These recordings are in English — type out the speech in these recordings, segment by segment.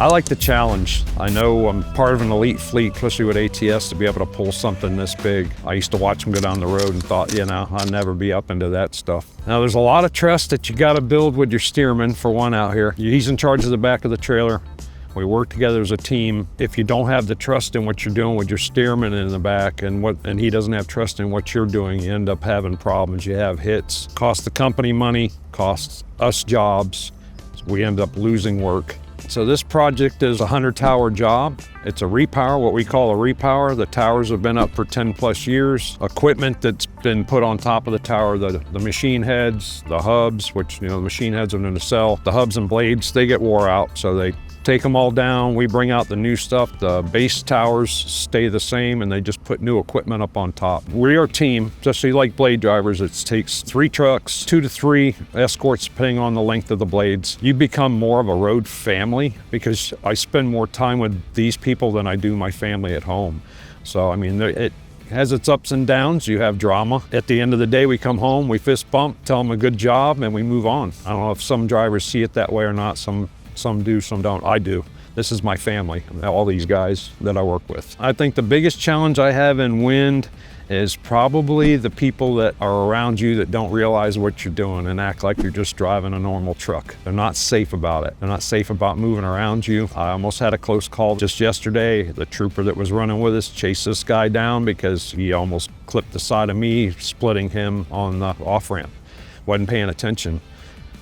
I like the challenge. I know I'm part of an elite fleet, especially with ATS, to be able to pull something this big. I used to watch them go down the road and thought, you know, I'll never be up into that stuff. Now, there's a lot of trust that you got to build with your steerman, for one, out here. He's in charge of the back of the trailer. We work together as a team. If you don't have the trust in what you're doing with your steerman in the back, and he doesn't have trust in what you're doing, you end up having problems. You have hits, cost the company money, costs us jobs. We end up losing work. So this project is a 100-tower job. It's a repower, what we call a repower. The towers have been up for 10 plus years. Equipment that's been put on top of the tower, the machine heads, the hubs, which, you know, the machine heads are in the cell. The hubs and blades, they get wore out, so they take them all down. We bring out the new stuff. The base towers stay the same, and they just put new equipment up on top. We are a team, especially like blade drivers. It takes 3 trucks, 2 to 3 escorts, depending on the length of the blades. You become more of a road family because I spend more time with these people than I do my family at home. So, I mean, it has its ups and downs. You have drama. At the end of the day, we come home, we fist bump, tell them a good job, and we move on. I don't know if some drivers see it that way or not. Some do, some don't. I do. This is my family, all these guys that I work with. I think the biggest challenge I have in wind is probably the people that are around you that don't realize what you're doing and act like you're just driving a normal truck. They're not safe about it. They're not safe about moving around you. I almost had a close call just yesterday. The trooper that was running with us chased this guy down because he almost clipped the side of me, splitting him on the off-ramp. Wasn't paying attention.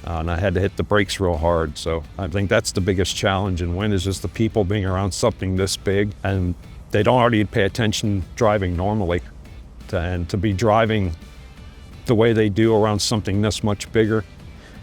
And I had to hit the brakes real hard. So I think that's the biggest challenge in wind, is just the people being around something this big, and they don't already pay attention driving normally. And to be driving the way they do around something this much bigger,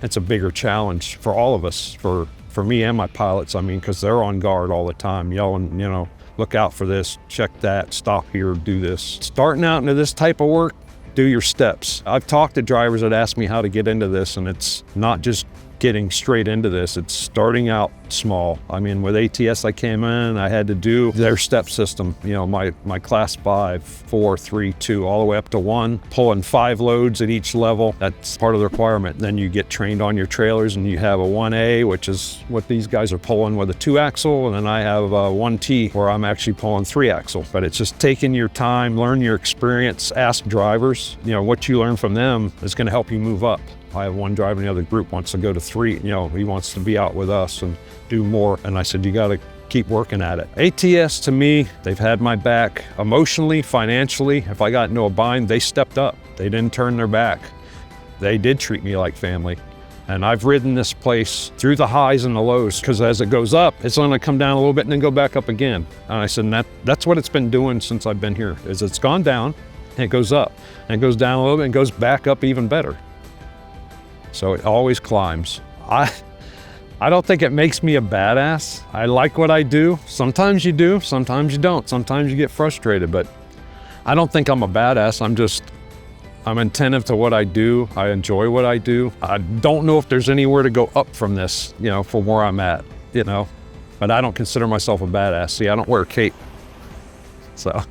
it's a bigger challenge for all of us, for me and my pilots. I mean, because they're on guard all the time, yelling, you know, look out for this, check that, stop here, do this. Starting out into this type of work, do your steps. I've talked to drivers that ask me how to get into this, and it's not just getting straight into this, it's starting out small. I mean, with ATS I came in, I had to do their step system, you know, my class 5, 4, 3, 2, all the way up to 1, pulling 5 loads at each level. That's part of the requirement. Then you get trained on your trailers, and you have a 1A, which is what these guys are pulling with a 2-axle, and then I have a 1T where I'm actually pulling 3-axle. But it's just taking your time, learn your experience, ask drivers, you know, what you learn from them is going to help you move up. I have one driver in the other group wants to go to 3, you know, he wants to be out with us and do more. And I said, you got to keep working at it. ATS, to me, they've had my back emotionally, financially. If I got into a bind, they stepped up. They didn't turn their back. They did treat me like family. And I've ridden this place through the highs and the lows, because as it goes up, it's going to come down a little bit and then go back up again. And I said, that's what it's been doing since I've been here, is it's gone down and it goes up and it goes down a little bit and goes back up even better. So it always climbs. I don't think it makes me a badass. I like what I do. Sometimes you do, sometimes you don't. Sometimes you get frustrated, but I don't think I'm a badass. I'm attentive to what I do. I enjoy what I do. I don't know if there's anywhere to go up from this, you know, from where I'm at, you know, but I don't consider myself a badass. See, I don't wear a cape, so.